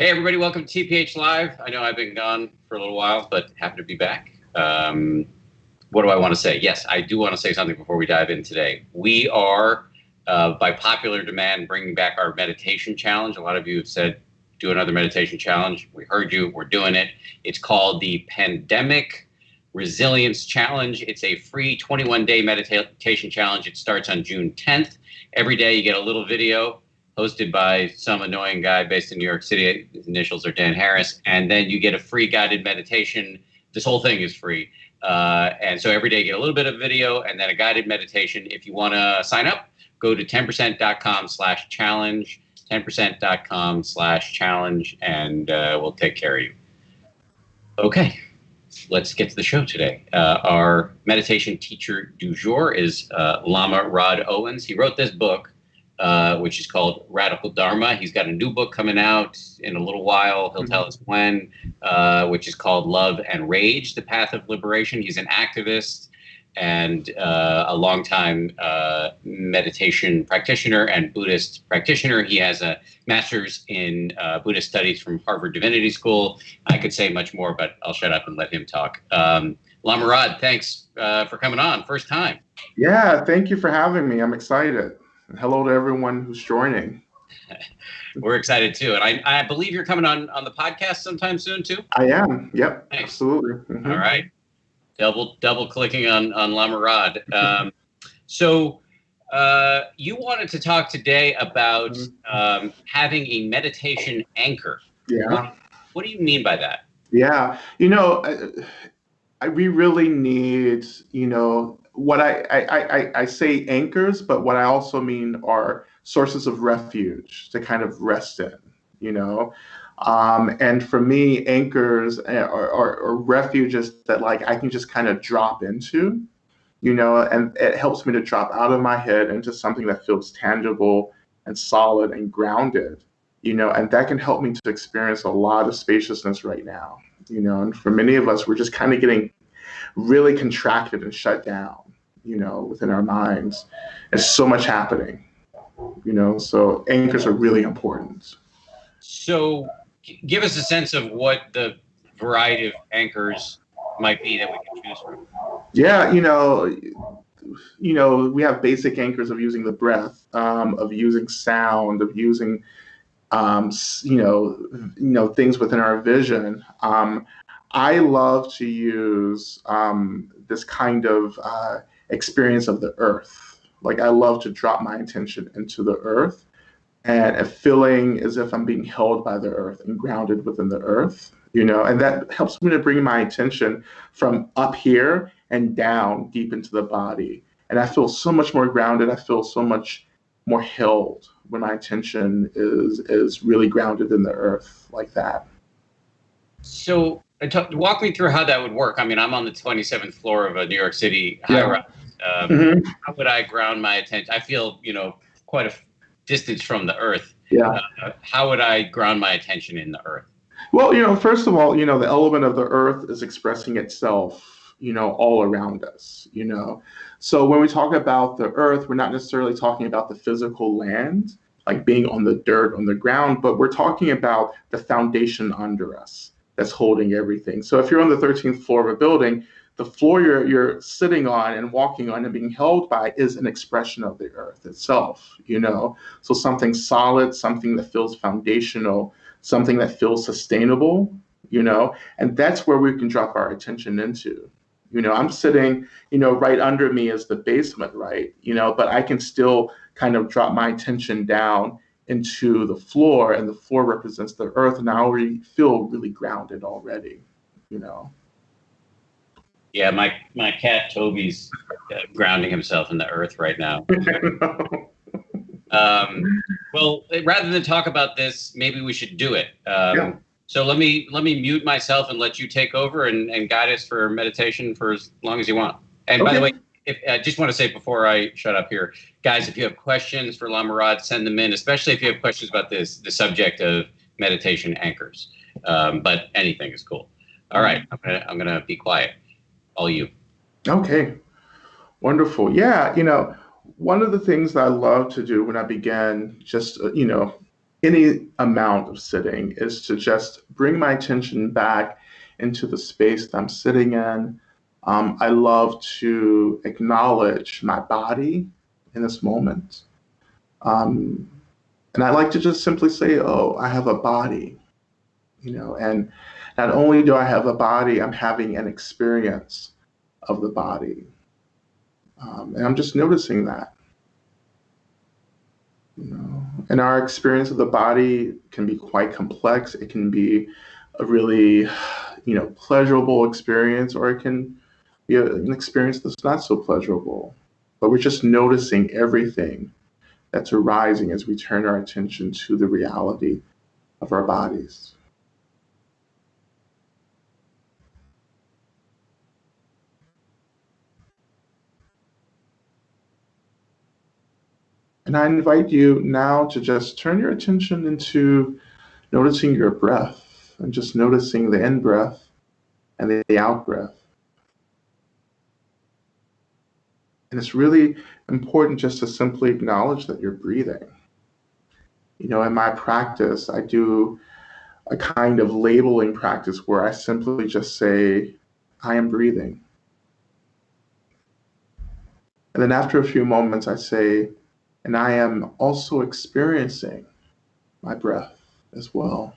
Hey, everybody, welcome to TPH Live. I know I've been gone for a little while, but happy to be back. What do I want to say? Yes, I do want to say something before we dive in today. We are, by popular demand, bringing back our meditation challenge. A lot of you have said, do another meditation challenge. We heard you. We're doing it. It's called the Pandemic Resilience Challenge. It's a free 21-day meditation challenge. It starts on June 10th. Every day you get a little video hosted by some annoying guy based in New York City. His initials are Dan Harris. And then you get a free guided meditation. This whole thing is free. And so every day you get a little bit of video and then a guided meditation. If you want to sign up, go to 10%.com/challenge, 10%.com/challenge, and we'll take care of you. Okay, let's get to the show today. Our meditation teacher du jour is Lama Rod Owens. He wrote this book, which is called Radical Dharma. He's got a new book coming out in a little while. He'll tell us when, which is called Love and Rage, The Path of Liberation. He's an activist and a longtime meditation practitioner and Buddhist practitioner. He has a master's in Buddhist Studies from Harvard Divinity School. I could say much more, but I'll shut up and let him talk. Lama Rod, thanks for coming on. First time. Yeah, thank you for having me. I'm excited. Hello to everyone who's joining. We're excited too. And I believe you're coming on the podcast sometime soon too? I am. Yep. Nice. Absolutely. Mm-hmm. All right. Double clicking on Lama Rod. So you wanted to talk today about having a meditation anchor. Yeah. What do you mean by that? Yeah. We really need, what I say anchors, but what I also mean are sources of refuge to kind of rest in, and for me, anchors are refuges that I can just kind of drop into, and it helps me to drop out of my head into something that feels tangible and solid and grounded, and that can help me to experience a lot of spaciousness right now, and for many of us, we're just kind of getting really contracted and shut down, within our minds. There's so much happening, so anchors are really important. So give us a sense of what the variety of anchors might be that we can choose from. Yeah, we have basic anchors of using the breath, of using sound, of using, things within our vision. I love to use this kind of experience of the earth. I love to drop my attention into the earth and feeling as if I'm being held by the earth and grounded within the earth, and that helps me to bring my attention from up here and down deep into the body. And I feel so much more grounded. I feel so much more held when my attention is really grounded in the earth like that. So walk me through how that would work. I mean, I'm on the 27th floor of a New York City high-rise. How would I ground my attention? I feel, quite a distance from the earth. Yeah. How would I ground my attention in the earth? Well, first of all, the element of the earth is expressing itself, all around us, So when we talk about the earth, we're not necessarily talking about the physical land, like being on the dirt, on the ground, but we're talking about the foundation under us that's holding everything. So if you're on the 13th floor of a building, the floor you're sitting on and walking on and being held by is an expression of the earth itself, So something solid, something that feels foundational, something that feels sustainable, and that's where we can drop our attention into. I'm sitting, right under me is the basement, right? But I can still kind of drop my attention down into the floor, and the floor represents the earth, and I already feel really grounded already, Yeah, my cat Toby's grounding himself in the earth right now. Well, rather than talk about this, maybe we should do it. Yeah. So let me mute myself and let you take over and guide us for meditation for as long as you want. And by the way, I just want to say before I shut up here, guys, if you have questions for Lama Rod, send them in, especially if you have questions about the subject of meditation anchors. But anything is cool. All right, I'm gonna be quiet. All you. Okay, wonderful. Yeah, one of the things that I love to do when I began just, any amount of sitting is to just bring my attention back into the space that I'm sitting in. I love to acknowledge my body in this moment. Um, and I like to just simply say, oh, I have a body, and not only do I have a body, I'm having an experience of the body. And I'm just noticing that. And our experience of the body can be quite complex. It can be a really, pleasurable experience, or it can be an experience that's not so pleasurable. But we're just noticing everything that's arising as we turn our attention to the reality of our bodies. And I invite you now to just turn your attention into noticing your breath and just noticing the in breath and the out breath. And it's really important just to simply acknowledge that you're breathing. In my practice, I do a kind of labeling practice where I simply just say, I am breathing. And then after a few moments, I say, and I am also experiencing my breath as well.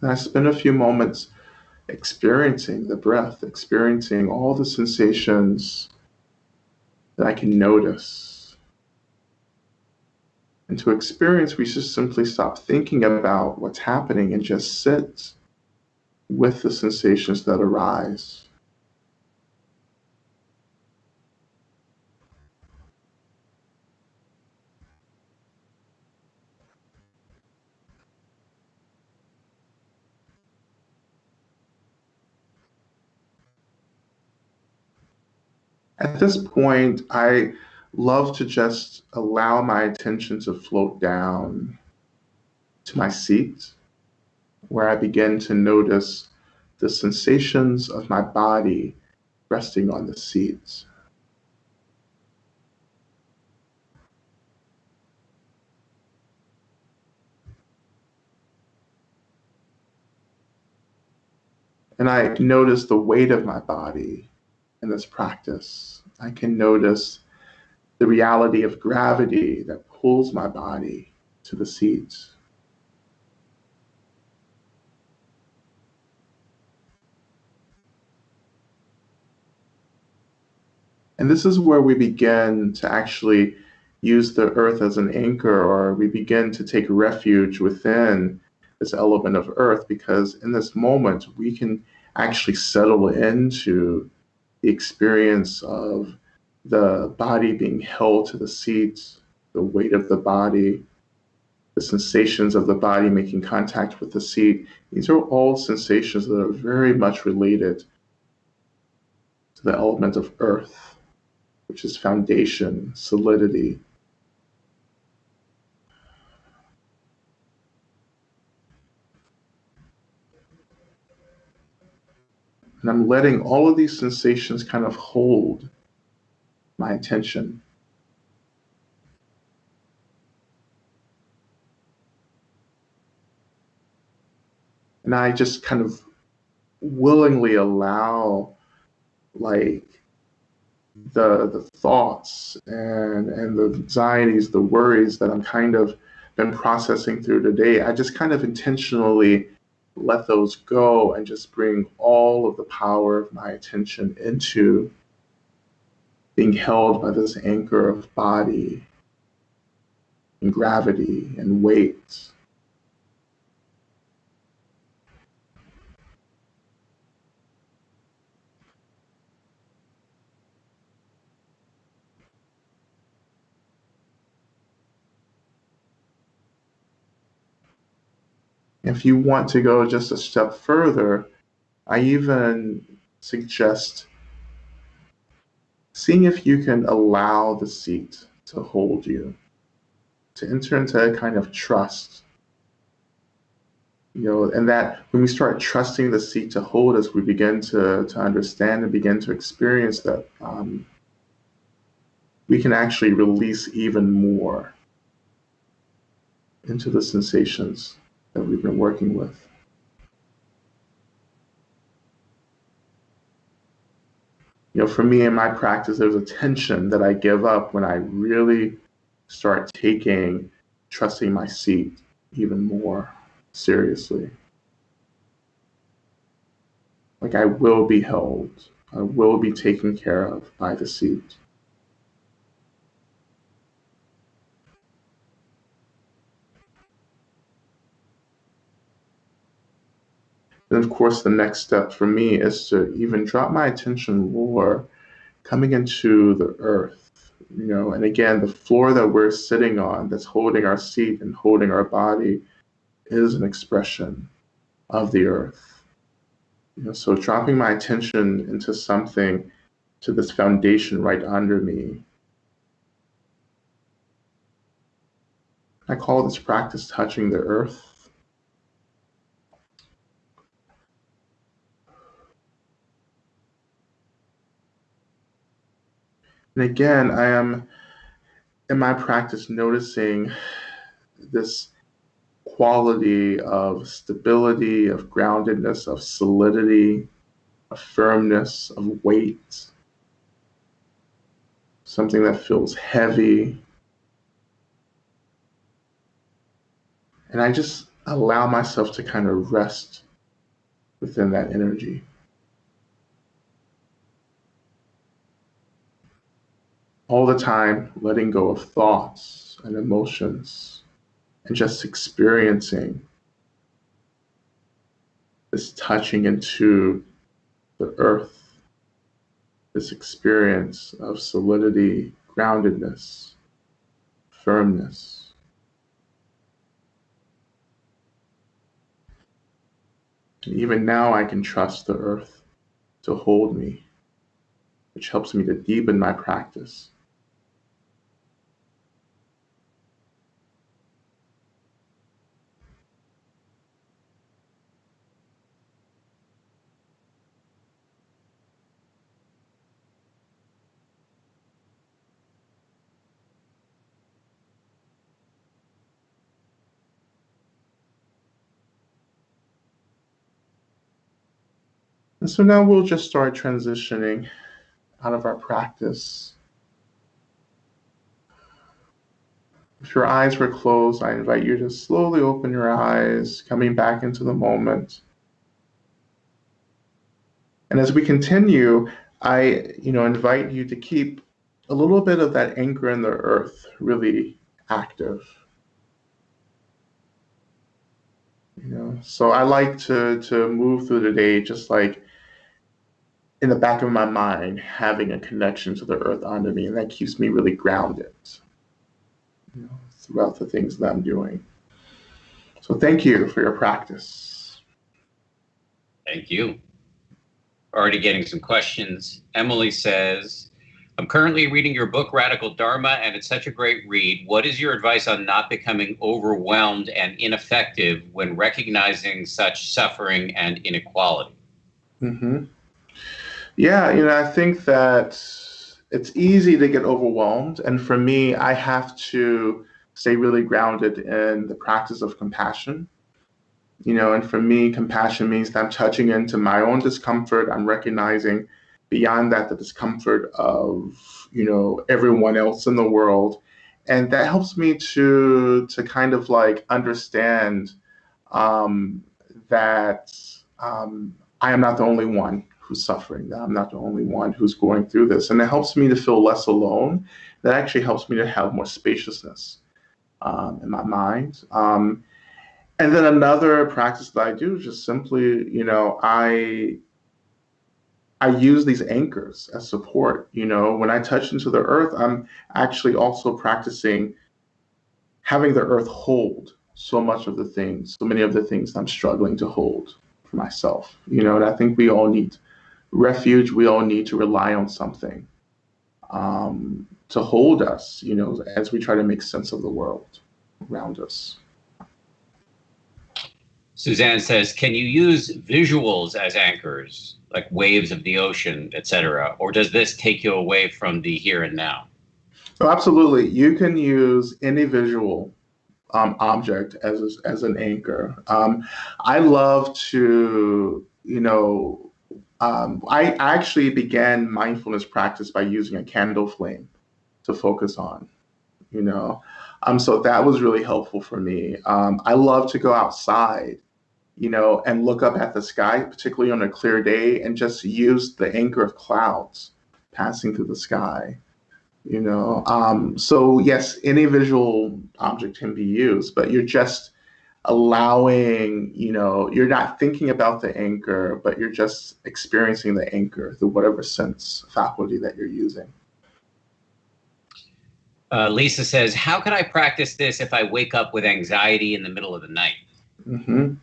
And I spend a few moments experiencing the breath, experiencing all the sensations that I can notice. And to experience, we just simply stop thinking about what's happening and just sit with the sensations that arise. At this point, I love to just allow my attention to float down to my seat, where I begin to notice the sensations of my body resting on the seat. And I notice the weight of my body in this practice. I can notice the reality of gravity that pulls my body to the seat. And this is where we begin to actually use the earth as an anchor, or we begin to take refuge within this element of earth, because in this moment, we can actually settle into the experience of the body being held to the seat, the weight of the body, the sensations of the body making contact with the seat. These are all sensations that are very much related to the element of earth, which is foundation, solidity. And I'm letting all of these sensations kind of hold my attention. And I just kind of willingly allow, like, the thoughts and the anxieties, the worries that I'm kind of been processing through today. I just kind of intentionally let those go and just bring all of the power of my attention into being held by this anchor of body and gravity and weight. If you want to go just a step further, I even suggest seeing if you can allow the seat to hold you, to enter into a kind of trust. And that when we start trusting the seat to hold us, we begin to understand and begin to experience that we can actually release even more into the sensations that we've been working with. For me in my practice, there's a tension that I give up when I really start trusting my seat even more seriously. Like I will be held, I will be taken care of by the seat. And of course, the next step for me is to even drop my attention more coming into the earth, and again, the floor that we're sitting on that's holding our seat and holding our body is an expression of the earth. So dropping my attention into something, to this foundation right under me. I call this practice touching the earth. And again, I am in my practice noticing this quality of stability, of groundedness, of solidity, of firmness, of weight, something that feels heavy. And I just allow myself to kind of rest within that energy. All the time, letting go of thoughts and emotions and just experiencing this touching into the earth, this experience of solidity, groundedness, firmness. And even now, I can trust the earth to hold me, which helps me to deepen my practice. And so now we'll just start transitioning out of our practice. If your eyes were closed, I invite you to slowly open your eyes, coming back into the moment. And as we continue, I invite you to keep a little bit of that anchor in the earth really active. So I like to move through the day just like in the back of my mind, having a connection to the earth under me, and that keeps me really grounded throughout the things that I'm doing. So thank you for your practice. Thank you. Already getting some questions. Emily says, I'm currently reading your book, Radical Dharma, and it's such a great read. What is your advice on not becoming overwhelmed and ineffective when recognizing such suffering and inequality? Mm-hmm. Yeah, I think that it's easy to get overwhelmed. And for me, I have to stay really grounded in the practice of compassion. And for me, compassion means that I'm touching into my own discomfort. I'm recognizing beyond that the discomfort of, everyone else in the world. And that helps me to kind of like understand that I am not the only one who's suffering, that I'm not the only one who's going through this. And it helps me to feel less alone. That actually helps me to have more spaciousness in my mind. And then another practice that I do is just simply, I use these anchors as support. When I touch into the earth, I'm actually also practicing having the earth hold so many of the things I'm struggling to hold for myself. And I think we all need refuge. We all need to rely on something to hold us, as we try to make sense of the world around us. Suzanne says, can you use visuals as anchors, like waves of the ocean, etc., or does this take you away from the here and now? So absolutely, you can use any visual object as an anchor. I love to, I actually began mindfulness practice by using a candle flame to focus on, you know. So that was really helpful for me. I love to go outside, and look up at the sky, particularly on a clear day, and just use the anchor of clouds passing through the sky. So yes, any visual object can be used, but you're just allowing, you're not thinking about the anchor, but you're just experiencing the anchor through whatever sense faculty that you're using. Lisa says, how can I practice this if I wake up with anxiety in the middle of the night? Mm-hmm.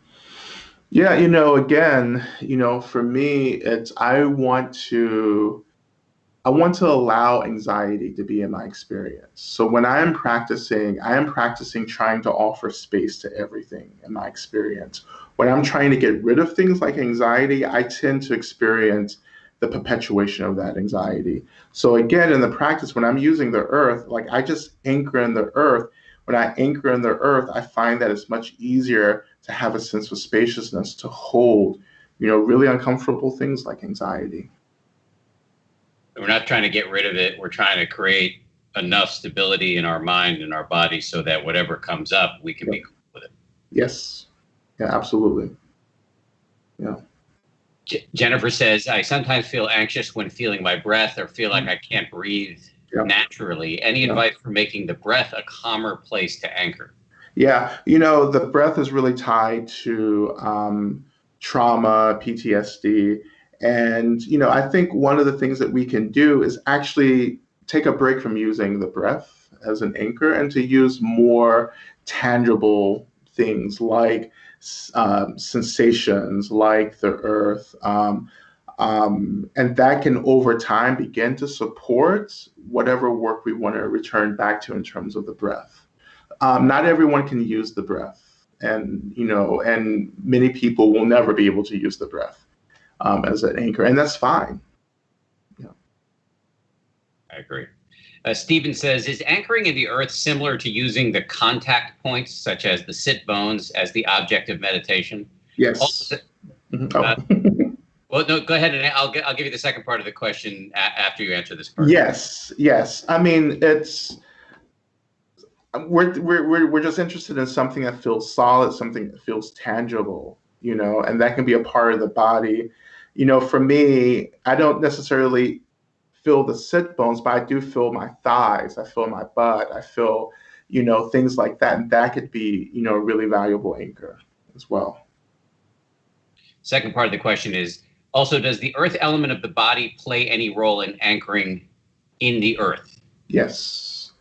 Yeah, again, for me, it's I want to allow anxiety to be in my experience. So when I am practicing trying to offer space to everything in my experience. When I'm trying to get rid of things like anxiety, I tend to experience the perpetuation of that anxiety. So again, in the practice, when I'm using the earth, like I just anchor in the earth. When I anchor in the earth, I find that it's much easier to have a sense of spaciousness to hold, really uncomfortable things like anxiety. We're not trying to get rid of it. We're trying to create enough stability in our mind and our body so that whatever comes up, we can be cool with it. Yes. Yeah, absolutely. Yeah. Jennifer says, I sometimes feel anxious when feeling my breath or feel like I can't breathe naturally. Any advice for making the breath a calmer place to anchor? Yeah. The breath is really tied to trauma, PTSD. And, I think one of the things that we can do is actually take a break from using the breath as an anchor and to use more tangible things like sensations, like the earth. And that can, over time, begin to support whatever work we want to return back to in terms of the breath. Not everyone can use the breath. And many people will never be able to use the breath as an anchor, and that's fine. Yeah. I agree. Stephen says, is anchoring in the earth similar to using the contact points, such as the sit bones, as the object of meditation? Yes. Also, well, no, go ahead, and I'll give you the second part of the question after you answer this part. Yes. I mean, we're just interested in something that feels solid, something that feels tangible, and that can be a part of the body. For me, I don't necessarily feel the sit bones, but I do feel my thighs. I feel my butt. I feel, things like that. And that could be, a really valuable anchor as well. Second part of the question is, also, does the earth element of the body play any role in anchoring in the earth? Yes.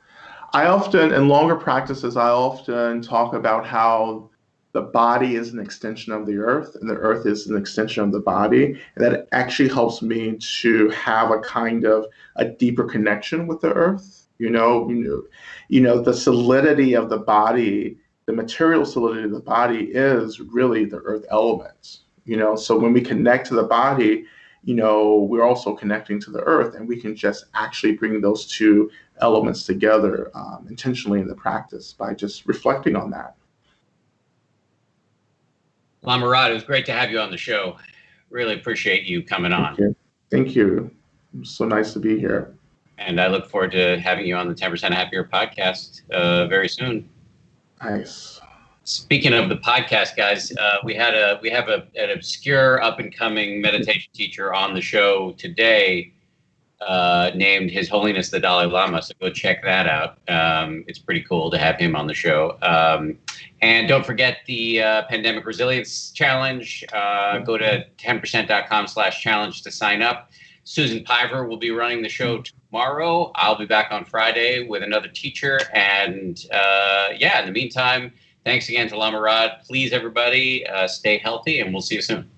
In longer practices, I often talk about how the body is an extension of the earth and the earth is an extension of the body. And that actually helps me to have a kind of a deeper connection with the earth. The solidity of the body, the material solidity of the body is really the earth element. So when we connect to the body, we're also connecting to the earth, and we can just actually bring those two elements together intentionally in the practice by just reflecting on that. Lama Rod, it was great to have you on the show. Really appreciate you coming on. Thank you. It's so nice to be here. And I look forward to having you on the 10% Happier podcast very soon. Nice. Speaking of the podcast, guys, we have an obscure up and coming meditation teacher on the show today named His Holiness the Dalai Lama. So go check that out. It's pretty cool to have him on the show. And don't forget the Pandemic Resilience Challenge. Go to 10%.com/challenge to sign up. Susan Piver will be running the show tomorrow. I'll be back on Friday with another teacher. And in the meantime, thanks again to Lama Rod. Please, everybody, stay healthy, and we'll see you soon.